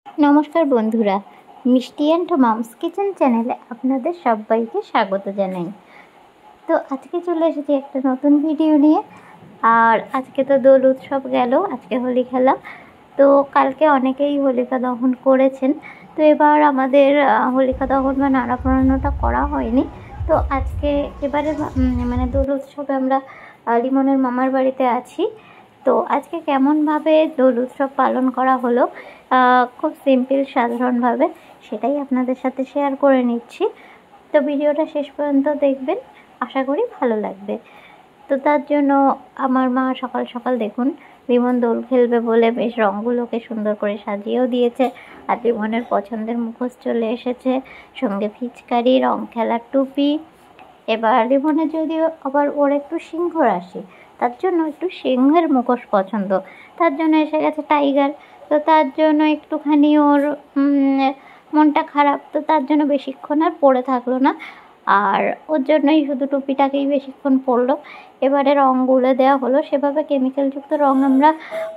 नमस्कार बंधुरा मिष्टी and mums kitchen चैनेले आपनादेर सबाइके स्वागत जानाई। तो आज के चले एसेছি একটা নতুন ভিডিও নিয়ে। আর আজকে তো দোল উৎসব গেল, আজকে হোলি খেলা। তো কালকে অনেকেই হোলিকা দহন করেছেন, তো এবার আমাদের হোলিকা দহন বা নাড়া পোড়ানোটা করা হয়নি। তো আজকে এবারে মানে দোল উৎসবে আমরা লিমনের মামার বাড়িতে আছি। তো আজকে কেমনভাবে দোল উৎসব পালন করা হলো খুব সিম্পল সাধারণভাবে সেটাই আপনাদের সাথে শেয়ার করে নিচ্ছি। তো ভিডিওটা শেষ পর্যন্ত দেখবেন, আশা করি ভালো লাগবে। তো তার জন্য আমার মা সকাল সকাল দেখুন লিমন দোল খেলবে বলে বেশ রঙগুলোকে সুন্দর করে সাজিয়েও দিয়েছে। আর লিমনের পছন্দের মুখোশ চলে এসেছে, সঙ্গে পিচকারি, রং খেলার টুপি। এবার লিমনের যদিও আবার ওর একটু সিংহ রাশি, তার জন্য একটু সিংহের মুখোশ পছন্দ, তার জন্য এসে গেছে টাইগার। তো তার জন্য একটুখানি ওর মনটা খারাপ, তো তার জন্য বেশিক্ষণ আর পরে থাকলো না, আর ওর জন্যই শুধু টুপিটাকেই বেশিক্ষণ পরলো। এবারে রং গুলে দেওয়া হলো, সেভাবে কেমিক্যালযুক্ত রং আমরা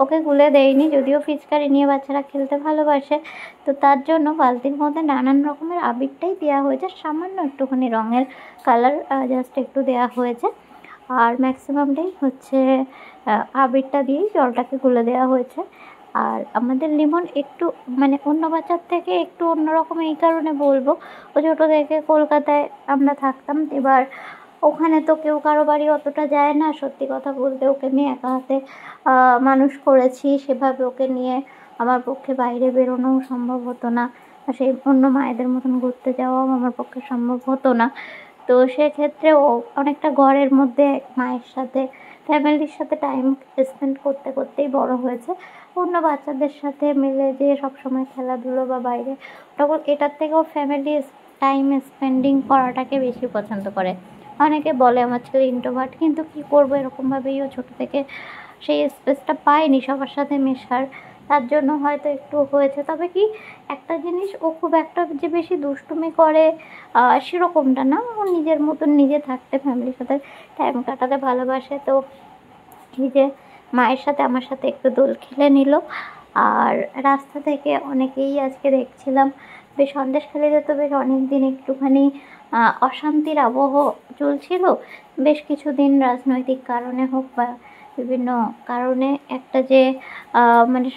ওকে গুলে দেইনি, যদিও পিচকারি নিয়ে বাচ্চারা খেলতে ভালোবাসে। তো তার জন্য বালতির মধ্যে নানান রকমের আবিরটাই দেওয়া হয়েছে, সামান্য একটুখানি রঙের কালার জাস্ট একটু দেওয়া হয়েছে, আর ম্যাক্সিমামটাই হচ্ছে আবিরটা দিয়েই জলটাকে গুলে দেওয়া হয়েছে। আর আমাদের লিমন একটু মানে অন্য বাচ্চার থেকে একটু অন্যরকম, এই কারণে বলবো ও ছোটো থেকে কলকাতায় আমরা থাকতাম, এবার ওখানে তো কেউ কারো বাড়ি অতটা যায় না। সত্যি কথা বলতে ওকে আমি একা হাতে মানুষ করেছি, সেভাবে ওকে নিয়ে আমার পক্ষে বাইরে বেরোনোও সম্ভব হতো না, সেই অন্য মায়েদের মতন ঘুরতে যাওয়াও আমার পক্ষে সম্ভব হতো না। তো সেক্ষেত্রে ও অনেকটা ঘরের মধ্যে মায়ের সাথে ফ্যামিলির সাথে টাইম স্পেন্ড করতে করতেই বড় হয়েছে। অন্য বাচ্চাদের সাথে মিলে যে সবসময় খেলাধুলো বা বাইরে তখন এটার থেকেও ফ্যামিলি টাইম স্পেন্ডিং করাটাকে বেশি পছন্দ করে। অনেকে বলে আমার ছেলে ইন্ট্রোভার্ট, কিন্তু কী করবো, এরকমভাবেই ও ছোটো থেকে সেই স্পেসটা পায়নি সবার সাথে মেশার, তার জন্য হয়তো একটু হয়েছে। তবে কি একটা জিনিস, ও খুব একটা যে বেশি দুষ্টুমি করে সেরকমটা না, ও নিজের মতন নিজে থাকতে ফ্যামিলির সাথে টাইম কাটাতে ভালোবাসে। তো এই যে মায়ের সাথে আমার সাথে একটু দোল খেলে নিল। আর রাস্তা থেকে অনেকেই আজকে দেখছিলাম বেশ সন্দেশখালিতে তো বেশ অনেক দিন একটুখানি অশান্তির আবহ চলছিল, বেশ কিছুদিন রাজনৈতিক কারণে হোক বা বিভিন্ন কারণে একটা যে মানে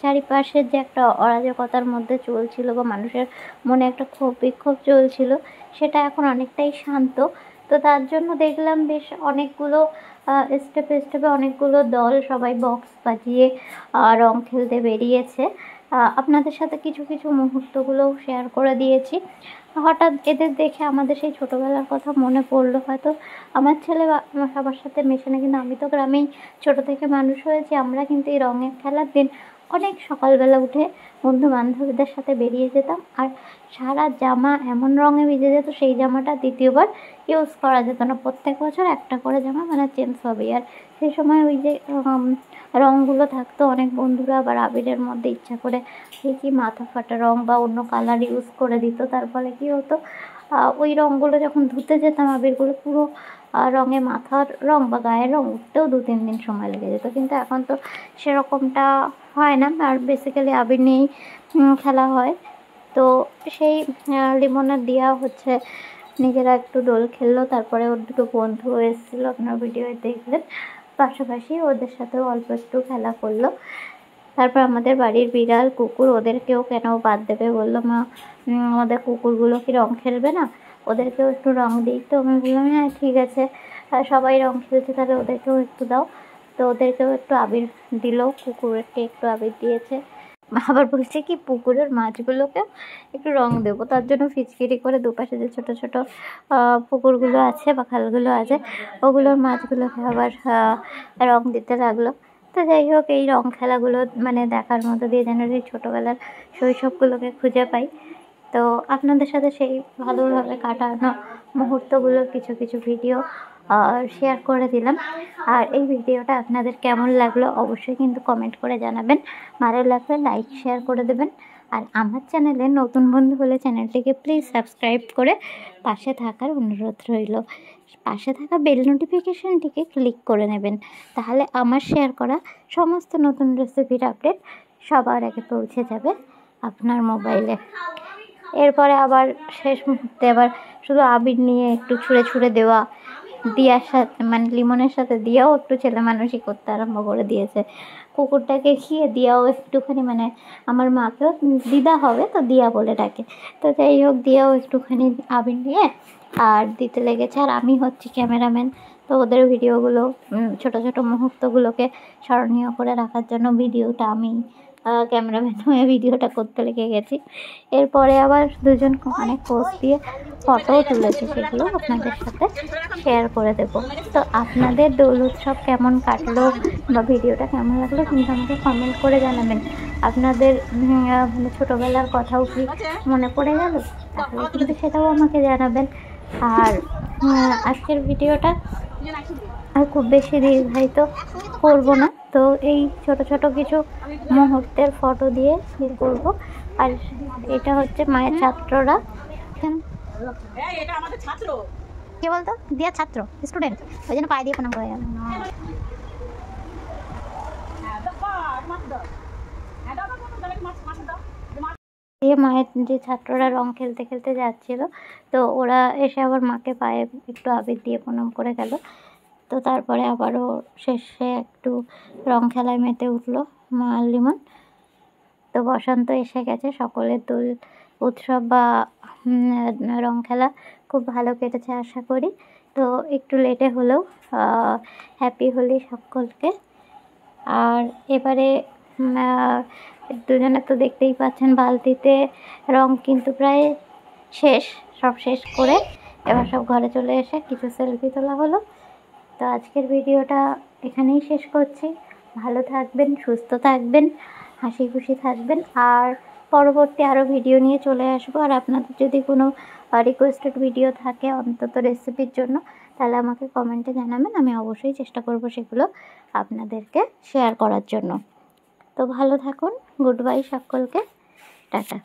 চারিপাশের যে একটা অরাজকতার মধ্যে চলছিল বা মানুষের মনে একটা ক্ষোভ বিক্ষোভ চলছিল, সেটা এখন অনেকটাই শান্ত। তো তার জন্য দেখলাম বেশ অনেকগুলো স্টেপে স্টেপে অনেকগুলো দল সবাই বক্স বাজিয়ে রং খেলতে বেরিয়েছে। আপনাদের সাথে কিছু কিছু মুহূর্তগুলোও শেয়ার করে দিয়েছি। হঠাৎ এদের দেখে আমাদের সেই ছোটোবেলার কথা মনে পড়লো। হয়তো আমার ছেলে সবার সাথে মেশে না, কিন্তু আমি তো গ্রামেই ছোটো থেকে মানুষ হয়েছি। আমরা কিন্তু এই রঙের খেলার দিন অনেক সকালবেলা উঠে বন্ধু বান্ধবীদের সাথে বেরিয়ে যেতাম, আর সারা জামা এমন রঙে ভিজে যেত সেই জামাটা দ্বিতীয়বার ইউজ করা যেত না। প্রত্যেক বছর একটা করে জামা মানে চেঞ্জ হবেই। আর সেই সময় ওই যে রঙগুলো থাকতো, অনেক বন্ধুরা আবার আবিরের মধ্যে ইচ্ছা করে কি মাথা ফাটা রঙ বা অন্য কালার ইউজ করে দিত। তার ফলে কী হতো, ওই রঙগুলো যখন ধুতে যেতাম আবিরগুলো পুরো রঙে মাথার রঙ বা গায়ের রঙ উঠতেও 2-3 দিন সময় লেগে যেত। কিন্তু এখন তো সেরকমটা হয় না, আর বেসিক্যালি আবির নিয়েই খেলা হয়। তো সেই লিমনের দিয়া হচ্ছে নিজেরা একটু দোল খেললো, তারপরে ওর দুটো বন্ধু এসেছিলো, আপনার ভিডিওয়ে দেখলেন, পাশাপাশি ওদের সাথেও অল্প একটু খেলা করলো। তারপর আমাদের বাড়ির বিড়াল কুকুর, ওদেরকেও কেন বাদ দেবে, বললো মা আমাদের কুকুরগুলো কি রং খেলবে না, ওদেরকেও একটু রং দিই। তো আমি বললাম হ্যাঁ ঠিক আছে, সবাই রং খেলছে তাহলে ওদেরকেও একটু দাও। তো ওদেরকেও একটু আবির দিল, কুকুরকে একটু আবির দিয়েছে। আবার বলছে কি পুকুরের মাছগুলোকে একটু রং দেবো, তার জন্য ফিচকিরি করে দুপাশে যে ছোটো ছোটো পুকুরগুলো আছে বা খালগুলো আছে ওগুলোর মাছগুলোকে আবার রং দিতে লাগলো। তো যাই হোক, এই রং খেলাগুলো মানে দেখার মতো দিয়ে যেন সেই ছোটোবেলার শৈশবগুলোকে খুঁজে পাই। তো আপনাদের সাথে সেই ভালোভাবে কাটানো মুহূর্তগুলো কিছু কিছু ভিডিও শেয়ার করে দিলাম। আর এই ভিডিওটা আপনাদের কেমন লাগলো অবশ্যই কিন্তু কমেন্ট করে জানাবেন, ভালো লাগলে লাইক শেয়ার করে দেবেন। আর আমার চ্যানেলে নতুন বন্ধু হলে চ্যানেলটিকে প্লিজ সাবস্ক্রাইব করে পাশে থাকার অনুরোধ রইল। পাশে থাকা বেল নোটিফিকেশানটিকে ক্লিক করে নেবেন, তাহলে আমার শেয়ার করা সমস্ত নতুন রেসিপির আপডেট সবার আগে পৌঁছে যাবে আপনার মোবাইলে। এরপরে আবার শেষ মুহূর্তে আবার শুধু আবির নিয়ে একটু ছুঁড়ে ছুঁড়ে দেওয়া, দিয়ার সাথে মানে লিমনের সাথে দিয়াও একটু ছেলে মানুষই করতে আরম্ভ করে দিয়েছে। কুকুরটাকে খেয়ে দিয়াও একটুখানি মানে আমার মাকেও দিদা হবে তো দিয়া বলে ডাকে, তো যাই হোক দিয়াও একটুখানি আবির নিয়ে আর দিতে লেগেছে। আর আমি হচ্ছি ক্যামেরাম্যান, তো ওদের ভিডিওগুলো ছোটো ছোটো মুহূর্তগুলোকে স্মরণীয় করে রাখার জন্য ভিডিওটা আমি ক্যামেরাম্যান হয়ে ভিডিওটা করতে লেগে গেছি। এরপরে আবার দুজন অনেক পোজ দিয়ে ফটোও তুলেছি, সেগুলো আপনাদের সাথে শেয়ার করে দেব। তো আপনাদের দোল উৎসব কেমন কাটলো বা ভিডিওটা কেমন লাগলো কিন্তু আমাকে কমেন্ট করে জানাবেন। আপনাদের মানে ছোটোবেলার কথাও কি মনে পড়ে গেল তাহলে কিন্তু সেটাও আমাকে জানাবেন। আর আজকের ভিডিওটা আর খুব বেশি দীর্ঘায়িত করবো না, তো এই ছোট ছোট কিছু মুহূর্তের ফটো দিয়ে করব। আর এটা হচ্ছে মায়ের ছাত্ররা, কে বলতো দিয়া ছাত্র স্টুডেন্ট, ওই জন্য পায়ে দিয়ে প্রণাম করে গেল। দিয়ে মায়ের যে ছাত্ররা রং খেলতে খেলতে যাচ্ছিল, তো ওরা এসে আবার মাকে পায়ে একটু আবির দিয়ে প্রণাম করে গেল। তো তারপরে আবারও শেষে একটু রং খেলায় মেতে উঠলো মা আর লিমন। তো বসন্ত এসে গেছে, সকলের দোল উৎসব বা রং খেলা খুব ভালো কেটেছে আশা করি। তো একটু লেটে হলেও হ্যাপি হোলি সকলকে। আর এবারে দুজনে তো দেখতেই পাচ্ছেন বালতিতে রং কিন্তু প্রায় সব শেষ করে এবার সব ঘরে চলে এসে কিছু সেলফি তোলা হলো। তো আজকের ভিডিওটা এখানেই শেষ করছি। ভালো থাকবেন, সুস্থ থাকবেন, হাসি খুশি থাকবেন। আর পরবর্তী আরও ভিডিও নিয়ে চলে আসবো। আর আপনাদের যদি কোনো রিকোয়েস্টেড ভিডিও থাকে অন্তত রেসিপির জন্য, তাহলে আমাকে কমেন্টে জানাবেন, আমি অবশ্যই চেষ্টা করব সেগুলো আপনাদেরকে শেয়ার করার জন্য। তো ভালো থাকুন, গুড বাই সকলকে, টাটা।